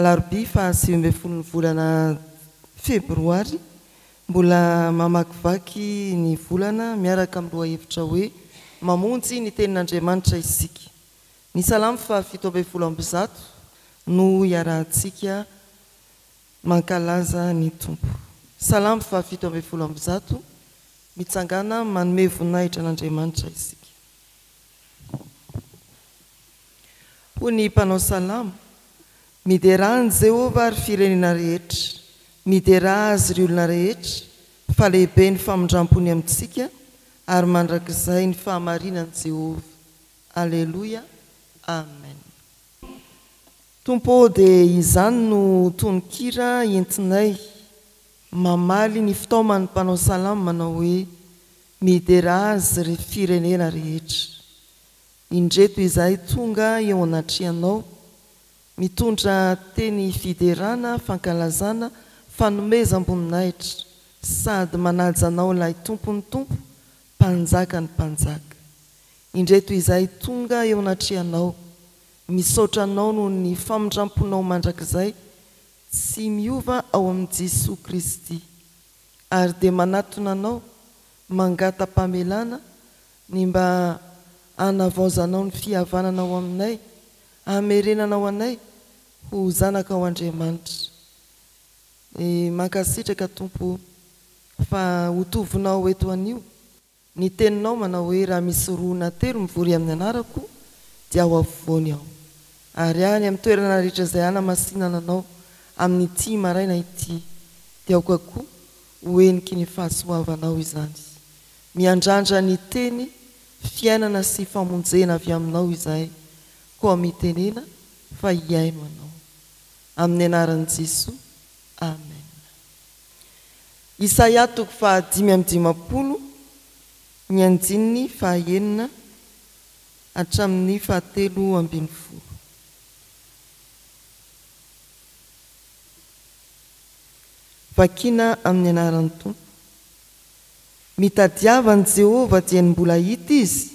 alarobia fa 20 volana febroary mbola mamakivaky ny volana miaraka amin'ny lohahevitra hoe mamonjy ny tenin'Andriamanitra isika. Ny salamo fa 17 no iarahantsika mankalaza ny tompo. Salamo fa 17 mitsangana manome voninahitra an'Andriamanitra isika. Ho ny mpanao salamo, mideraha Jehova ary firenena rehetra, mideraha azy ry olona rehetra, fa lehibe ny famindrampony amintsika ary mandrakizay ny fahamarinan'i Jehova. Aleluia, amen. Tompo dia izany no tononkira entinay mamaly ny fitaoman'ny mpanao salamo manao hoe mideraha azy ry firenena rehetra. Indreto izay tonga eo anatrehanao, mitondra teny fiderana, fankalazana, fanomezam-boninahitra, sady manaja anao ilay tompony tompo, mpanjaka ny mpanjaka. Indreto izay tonga eo anatrehanao, misaotra anao noho ny famindramponao mandrakizay, tsy miova ao amin'i Jesosy Kristy, ary dia manatona anao mangata-pamelana ny mba anavaozanao ny fihavananao aminay, hamerenanao anay ho zanaka ao Andriamanitra. Mankasitraka tompo fa hotovinao eto anio, ny teninao manao hoe raha misy roana telo mivory amin'ny anarako dia ao afovoany aho, ary any amin'ny toerana rehetra izay hanamasinana anao amin'ity maraina ity dia aoka koa hoeniky ny fahasoavanao izany. Miandrandra ny teny fiainana sy famonjena avy aminao izay, koa mitenena fa hiaino anao. Amin'ny anaran'i Jesosy, amen. Isaia 5:50, ny andininy 9 hatramin'ny 7. Vakina amin'ny anaran'ny Tompo. Mitadiavan'i Jehova dia ny mbola hita izy,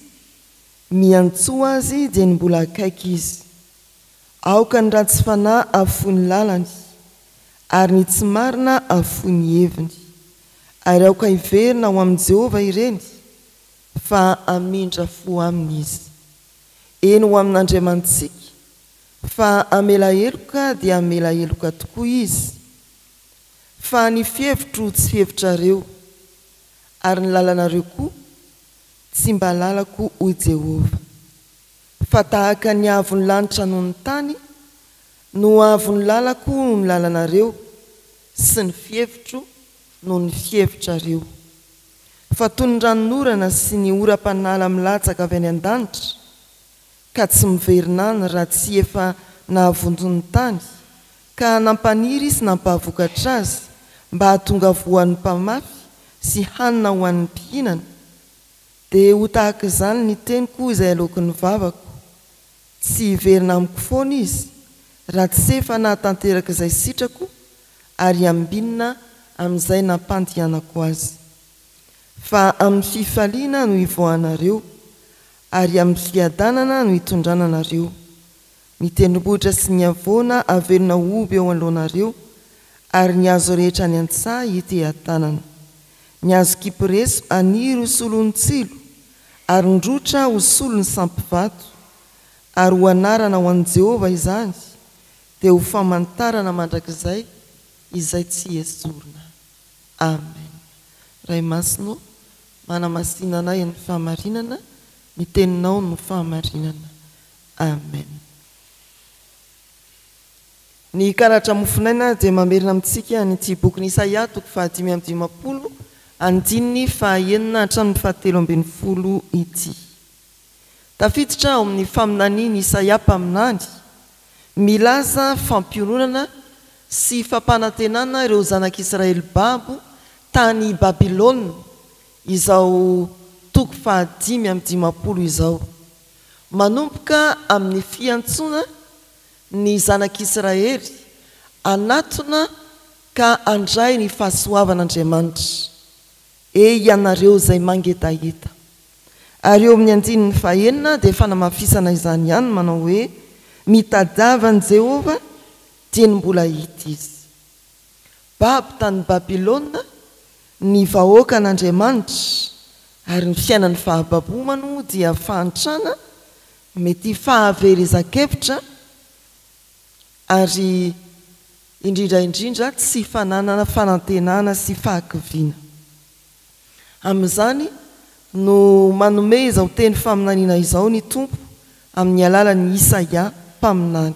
miantsoa azy dia ny mbola akaiky izy. Aoka ny ratsy fanahy afoy ny lalany, ary ny tsy marina afoy ny heviny. Ary aoka hiverina ho amin'i Jehova ireny, fa amindra fo aminy izy. Eny ho amin'Andriamantsika, fa amela heloka dia amela heloka tokoa izy. Fa ny fihevitro tsy fihevitrareo, ary ny lalanareo koa tsy mba lalako hoy Jehova. Fa tahaka ny avon'ny lanitra noho ny tany, no avon'ny lalako noho ny lalanareo, sy ny fihevitro noho ny fihevitrareo. Fa toy ny ranonorana sy ny oram-panala milatsaka avy any an-danitra, ka tsy miverina any raha tsy efa nahavondony tany, ka nampaniry sy nampahavoakatra azy, mba hahatonga voan'ny mpamafy sy hanina ho an'ny mpihinana. Dia ho tahaka izany ny teniko izay alokin'ny vavako, tsy hiverina amiko foana izy, raha tsy efa nahatanteraka izay sitrako, ary ambinina amin'izay nampandianako azy. Fa amin'ny fifaliana no hivoahanareo, ary amin'ny fiadanana no hitondrananareo. Ny tendrombohitra sy ny havoana avelona oby eo alohanareo, ary ny hazo rehetra ny antsaha hita an-tanana. Ny hazo kipreso aniry ho solon'ny tsilo, ary ny rotra ho solon'ny sampivato. Ary ho anarana ho an'i Jehova izany, dia ho famantarana mandrakizay izay tsy esorina. Amen. Ray masino, manamasinana ny fahamarinana, ny teninao no fahamarinana. Amen. Ny karatra mofinaina dia mamerina amintsika nyty boky ny Isaia 5:50, andininy 9 hatramin'ny 7 ity. Tafiditra ao amin'ny faminaniany Isaia mpaminany, milaza fampiononana sy fampanantenana ireo zanak'Israely babo tany Babilôna, izao 5:50 izao. Manomboka amin'ny fiantsona ny zanak'Israely anatona ka andray ny fahasoavan'Andriamanitra. Ianareo izay mangetaheta. Ary eo amin'ny andininy 9 dia fanamafisana izany ihany manao hoe mitadiavan'i Jehova dia ny mbola hita izy. Baby tany Babilôna ny vahoaka an'Andriamanitra, ary ny fiainan'ny fahababomano dia fahantrana mety fahaverezakevitra ary indrindraindrindra tsy fananana fanantenana sy fahakiviana. Amin'izany no manome izao teny faminaniana izao ny Tompo amin'ny alalan'ny Isaia mpaminany.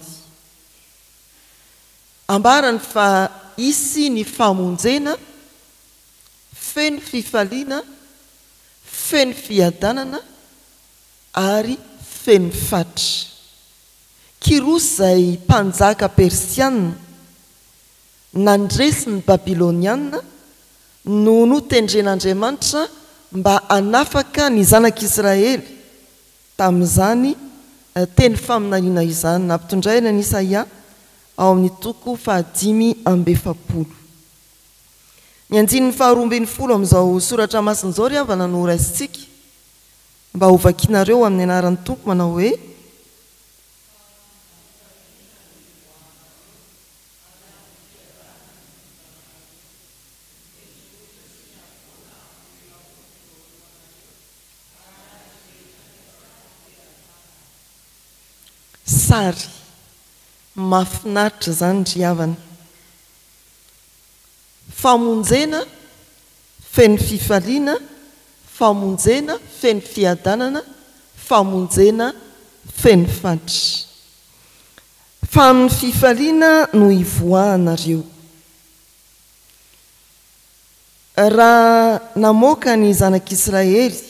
Ambarany fa isy ny famonjena, feno fifaliana, feno fiadanana ary feno fatra. Kirosy izay mpanjaka persianina nandresy ny babilonianina no notendren'Andriamanitra mba hanafaka ny zanak'Israely tamin'izany teny faminaniana izany, nampitondraina ny Isaia ao amin'ny toko 5:7. Ny andinin'ny 12 amin'izao soratra masin'izao ry havana no raisitsika mba ho vakianareo amin'ny anaran'ny Tompo manao hoe: sary mahafinaritra zany ry havana. Famonjena feno fifaliana, famonjena feno fiadanana, famonjena feno fatra. Fa amin'ny fifaliana no ivoahanareo. Raha namoaka ny zanak'Israely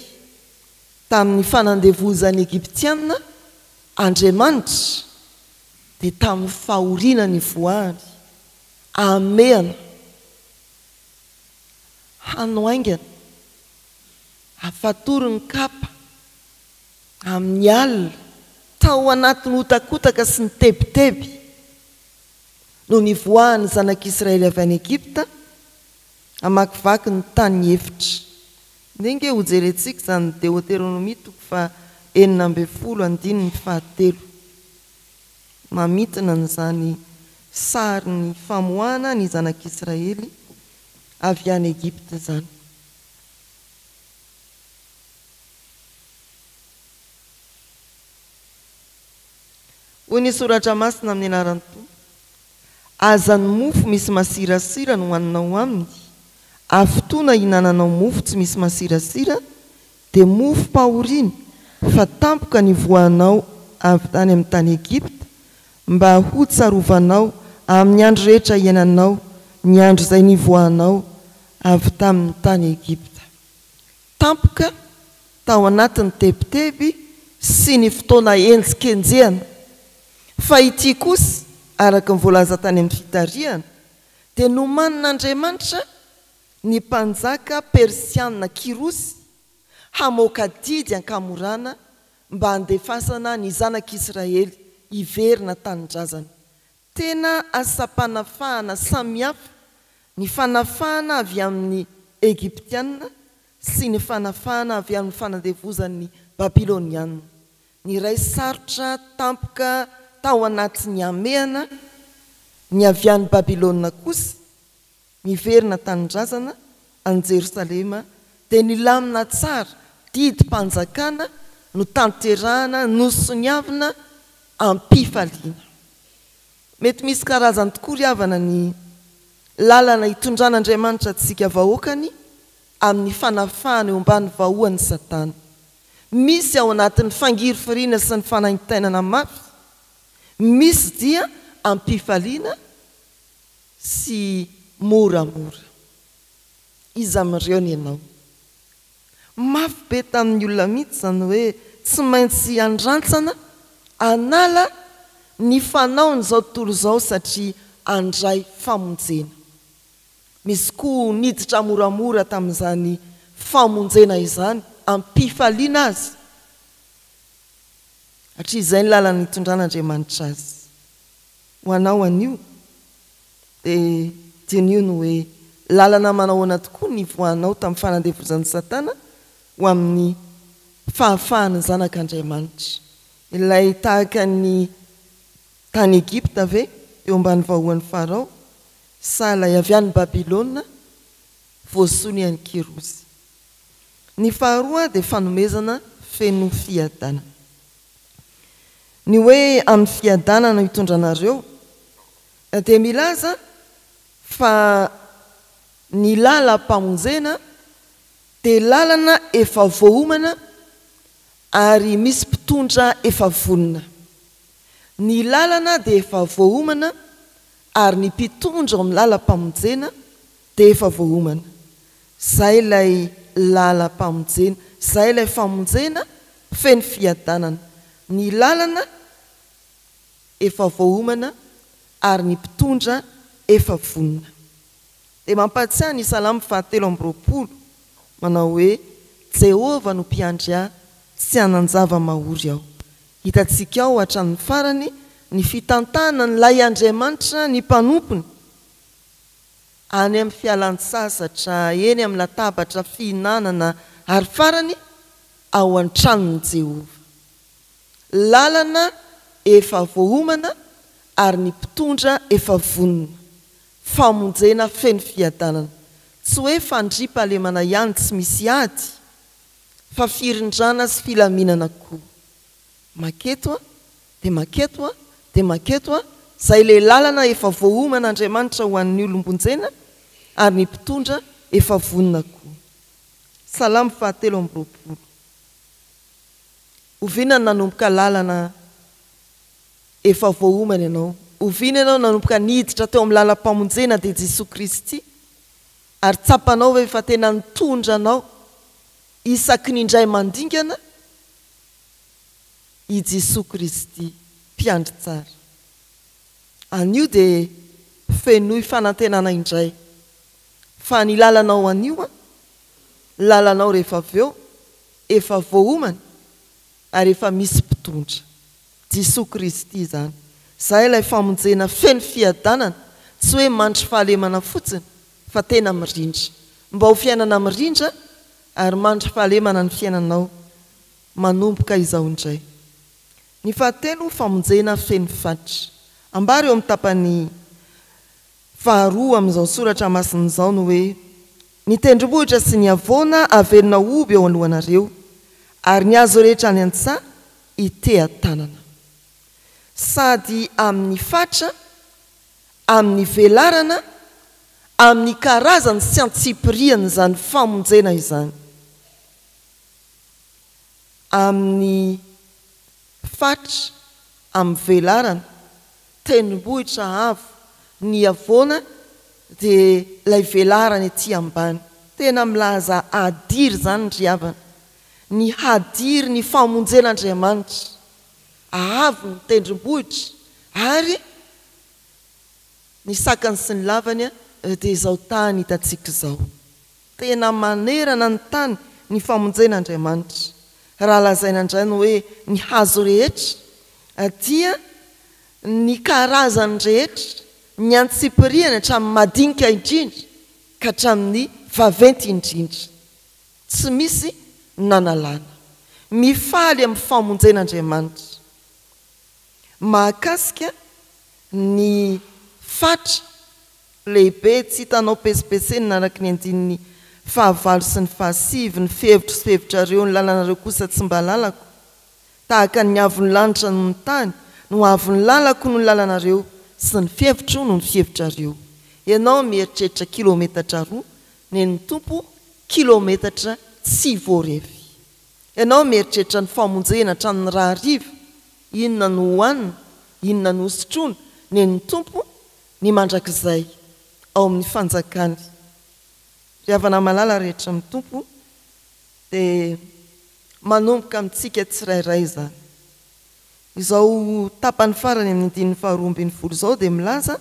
tamin'ny fanandevozany Egyptianina Andriamanitra, dia tamin'ny fahoriana ny voahany, ameana, hanoaingana, afatoro ny kapa amin'ny alina, tao anatin'ny hotakotaka sy ny tebiteby no nivoahany zanak'Israely avy any Egypta hamakivaky ny tany efitra. Ndenge ho jerentsika izany Deutéronomie 9:9-7 mamitina n'izany sary ny famoahana ny zanak'Israely avy any Egypta zany. Hoy ny soratra masina amin'ny anaran'ny Tompo: aza ny mofo misy masirasira no hoaninao aminy, afotoana hinananao mofo tsy misy masirasira, dia mofo pahoriana fa tampoka ny voanao avy tany amin'ny tany Egypta, mba ho tsarovanao amin'ny andro rehetra iainanao, ny andro izay nivoahanao avy tamin'ny tany Egypta. Tampoka tao anatin'ny tebiteby sy ny fotoana enjikenjehana. Fa ity kosa, araka ny voalaza tany amin'ny fitarihana, dia nomanin'Andriamanitra ny mpanjaka persianina Kirosy hamoaka didy ankamorana mba handefasana ny zanak'Israely hiverina tanindrazana. Tena asa-panafahana samihafa ny fanafahana avy amin'ny Egyptianina sy ny fanafahana avy amin'ny fanandevozan'ny Babilonianina. Ny iray sarotra tampoka tao anatin'ny ameana, ny avy any Babilôna kosa miverina tanindrazana any Jerosalema, dia nilamina tsara didy mpanjakana no tanterahana nosoniavina ampifaliana. Mety misy karazany tokoa ry havana ny lalana hitondran'Andriamanitra antsika vahoakany amin'ny fanafahana eo ambany vahoan'ny Satana. Misy ao anatin'ny fangirifiriana sy ny fanaintainana mafy, misy dia ampifaliana sy moramora. Iza amin'ireo ny ianao? Mafy be tamin'ny olona mihitsy zany hoe tsy maintsy andrantsana anala ny fanaony izao tontolo izao satria andray famonjena. Misy koa niditra moramora tamin'izany famonjena izany, ampifaliana azy. Hatria izay ny lalany hitondran'Andriamanitra azy. Ho anao anio, dia tian'io no hoe lalana manahoana tokoa ny voanao tamin'ny fanandevozan'ny Satana ho amin'ny fahafahany zanak'Andriamanitra. Ilay tahaka ny tany Egypta ve eo ambany vahoan'ny Farao sala avy any Babilôna voasony any Kirozy. Ny faharoa dia fanomezana feno fiadanana. Ny hoe amin'ny fiadanana hitondranareo dia milaza fa ny lalam-pamonjena dia lalana efa voaomana ary misy mpitondra efa vonona. Ny lalana dia efa voaomana ary ny mpitondra amin'ny lalam-pamonjena dia efa voaomana. Zay ilay lalam-pamonjena, zay ilay famonjena feno fiadanana. Ny lalana efa voaomana ary ny mpitondra efa vonona. Dia mampatsiahy ny Salamo 7:20 manao hoe Jehova no mpiandry ahy, tsy hanan-java mahory aho. Hitantsika ao hatramin'ny farany ny fitantana n'ilay Andriamanitra ny mpanompony any amin'ny fialan-tsasatra, eny amin'ny latabatra fihinanana, ary farany ao an-tranon'i Jehova. Lalana efa voaomana ary ny mpitondra efa vonona. Famonjena feno fiadanana. Tsy hoe fandriam-pahalemana ihany tsy misy ady, fa firindrana sy filaminana koa. Maketo dia maketo dia maketo zay ilay lalana efa voaoman'Andriamanitra ho an'ny olombonjena ary ny mpitondra efa vonona koa. Salamo 7:20. Oviana nanomboka lalana efa voaomana ianao. Oviana ianao nanomboka niditra teo amin'ny lalam-pamonjena dia Jesosy Kristy, ary tsapanao hoe efa tena nitondra anao isaky ny indray mandingana i Jesosy Kristy mpiandry tsara. Anio dia fenoy fanantenana indray fa ny lalanao anio lalanao rehefa avy eo efa voaomana ary efa misy mpitondra, Jesosy Kristy zany. Zay ilay famonjena feno fiadanana, tsy hoe mandry fahalemana fotsiny fa tena mirindra. Mba ho fiainana mirindra ary mandry fahalemana ny fiainanao manomboka izao indray. Ny fahatelo, famonjena feno fatra. Ambary eo amin'ny tapany faharoa amin'izao soratra masin'izao no hoe ny tendrombohitra sy ny havoana averina oby eo alohanareo, ary ny hazo rehetra any an-tsaha ite-tanana. Sady amin'ny fatra, amin'ny velarana, amin'ny karazany sy antsipiriany izany famonjena izany. Amin'ny fatra, amin'ny velarana, tendrombohitra avo, ny havoana dia ilay velarana ety ambany. Tena milaza hadiry zany ny riavana. Ny hadiry ny famonjen'Andriamanitra. Avo ny tendrombohitra ary ny sakany sy ny lavany dia izao tany hitantsika izao. Tena manerana ny tany ny famonjen'Andriamanitra. Raha lazaina indray no hoe ny hazo rehetra dia ny karazany rehetra, ny antsipiriany hatramin'ny madinika indrindra ka hatramin'ny vaventy indrindra. Tsy misy nanalana. Mifaly amin'ny famonjen'Andriamanitra. Mahakasika ny fatra lehibe tsy hitanao pesipeseny araka ny andininy fahavalo sy ny fahasivy, ny fihevitro sy fihevitrareo, ny lalanareo kosa tsy mba lalako. Tahaka ny avon'ny lanitra no ny tany, no avon'ny lalako no ny lalanareo, sy ny fihevitro no ny fihevitrareo. Ianao mieritreritra kilometatra 2, ny tompo kilometatra tsy voarefy. Ianao mieritreritra ny famonjena hatramin'ny raha ariva, inona no hohanina, inona no sotroina, ny tompo ny mandrakizay ao amin'ny fanjakany. Riavana malala rehetra amin'ny tompo dia manomboka amintsika tsirairay zany. Izao tapany farany amin'ny 12:20 izao dia milaza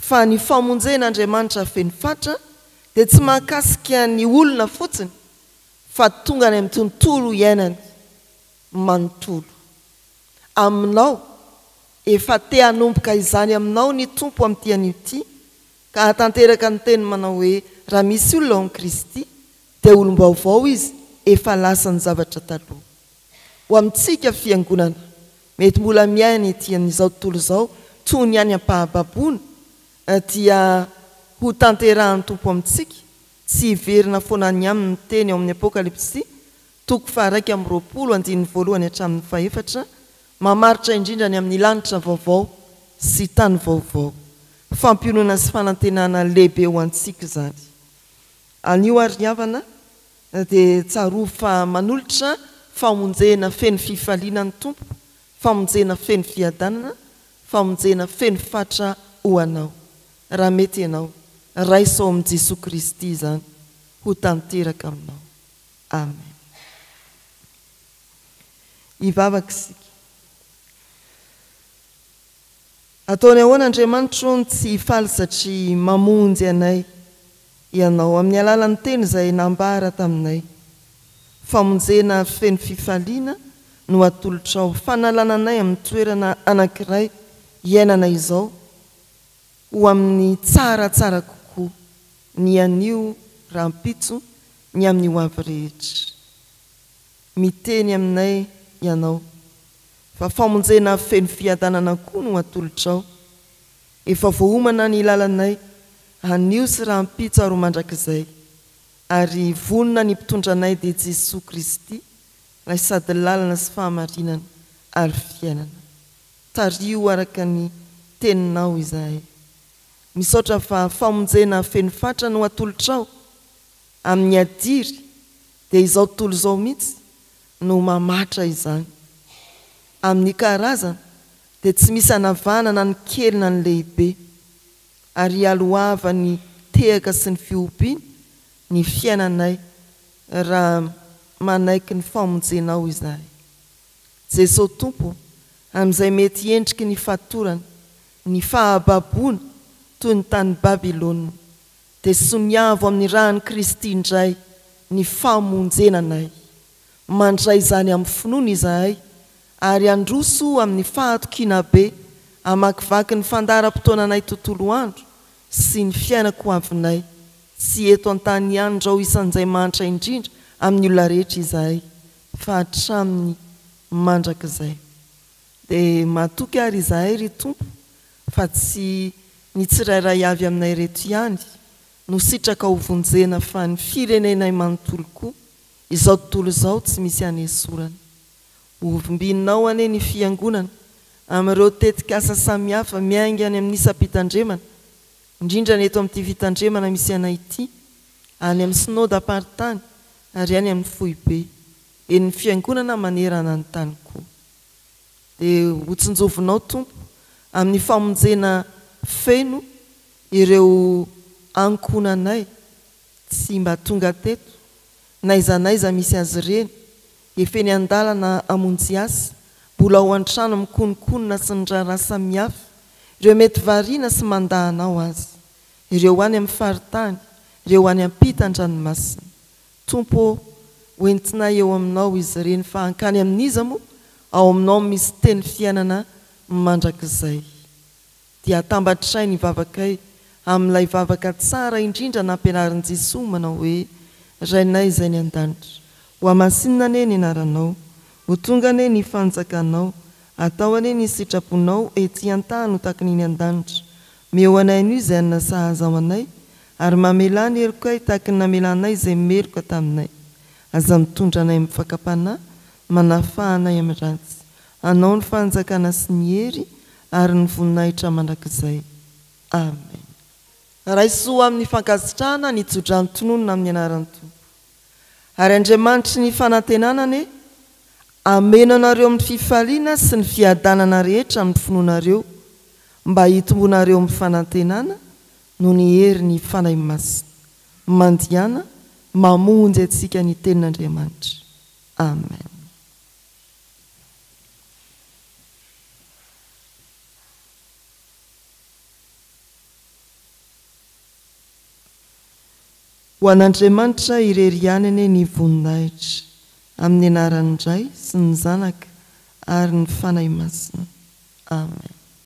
fa ny famonjen'Andriamanitra feno fatra dia tsy mahakasika ny olona fotsiny fa tonga any amin'ny tontolo iainany manontolo. Aminao efa te hanomboka izany aminao ny tompo amin'ity an'ity, ka hatanteraka ny teny manao hoe raha misy olona ao amin'i Kristy dia olom-baovao izy, efa lasa ny zavatra taloha. Ho amintsika fiangonana mety mbola miaina ety amin'izao tontolo izao toy ny any ampahababona dia ho tanterahany tompo amintsika tsy hiverina foana ny aminy teny ao amin'ny apokalipsy 2:20-1 mamaritra indrindra ny amin'ny lanitra vaovao sy tany vaovao fampionana sy fanantenana lehibe ho antsika zany anio ary havana dia tsaro fa manolotra famonjena feno fifaliana ny tompo famonjena feno fiadanana famonjena feno fatra ho anao raha mety ianao raisao amin'i Jesosy Kristy zany ho tanteraka aminao amen ivavaka isika ataony ahoana Andriamanitra ny tsy hifaly satria mamonjy anay ianao amin'ny alalan'ny teny izay nambara taminay famonjena feno fifaliana no atolotra ao fanalananay amin'ny toerana anankiray iainana izao ho amin'ny tsaratsara kokoa ny anio rahampitso ny amin'ny ho avy rehetra miteny aminay ianao fa famonjena feno fiadanana koa no atolotra ao efa voaomana ny lalanay anio sy rahampitso aro mandrakizay ary vonona ny mpitondranay dia Jesosy Kristy lay sady lalana sy fahamarinana ary fiainana tario araka ny teninao izahay misaotra fa famonjena feno fatra no atolotra ao amin'ny adiry dia izao tontolo izao mihitsy no mamatra izany amin'ny karazana dia tsy misy anavanana ny kely na ny lehibe ary aloava ny tehaka sy ny fiompiana ny fiainanay raha manaiky ny famonjenao izahay Jesosy tompo amin'izay mety endriky ny fatorana ny fahababona toy ny tany Babilôna dia soniavo amin'ny rahan'i Kristy indray ny famonjenanay mandray izany amin'ny finoana izahay ary androso amin'ny fahatokiana be amakivaky ny fandaharam-potoananay tontolo andro sy ny fiainako avinay sy eto an-tany ihany rao isan'izay manitra indrindra amin'ny olona rehetra izahay fa hatraminy mandrakizay dia matoky ary izahay ry tompo fa tsy ny tsirairay avy aminay reto ihany no sitraka ho vonjena fa ny firenenay manontolo koa izao tontolo izao tsy misy anesorana ovimbinao ane ny fiangonana amin'ireo tetikasa samihafa miainga any amin'ny isam-pitandremana indrindra ny eto amin'ity fitandremana misy anay ity any amin'ny synode apartany ary any amin'ny foibe eny ny fiangonana manerana ny tany koa dia hotsinjovinao tompo amin'ny famonjena feno ireo ankonanay tsy mba tonga teto naizanaiza misy azy ireny efeny andalana amonjy asy mbola ho an-trano mikonokonona sy ny raharaha samihafa ireo mety variana sy mandahanao azy ireo any amin'ny faritany ireo any ampita-dranomasina tompo hoentinay eo aminao izy ireny fa hankany amin'iza moa ao aminao misy teny fiainana mandrakizay dia atambatray ny vavakay amin'ilay vavaka tsara indrindra nampianarin' Jesosy manao hoe rainay izay ny an-danitra ho amasinina ane ny anaranao ho tonga ane ny fanjakanao atao ane ny sitraponao ety an-tany ho taky ny an-danitra meo anay anio izay anina sahaza ao anay ary mamela ny herokay taky ny namelanay izay meloka taminay aza mitondra anay amin'ny fakapanahy manafahanay amin'ny ratsy anao ny fanjakana sy ny hery ary ny voninahitra mandrakizay amen raisoa amin'ny fankasitrahana ny tsodrany tononona amin'ny anaran'ny tompo ary Andriamanitry ny fanantenanany amena anareo amin'ny fifaliana sy ny fiadanana rehetra amin'ny finoanareo mba hitombonareo amin'ny fanantenana no ny hery ny fanahy masina mandiana mamonjy atsika ny tenin'Andriamanitra amen ho an'Andriamanitra irery ihany ane ny voninahitra amin'ny anaran'ny Ray sy ny Zanaka ary ny fanahy masina amen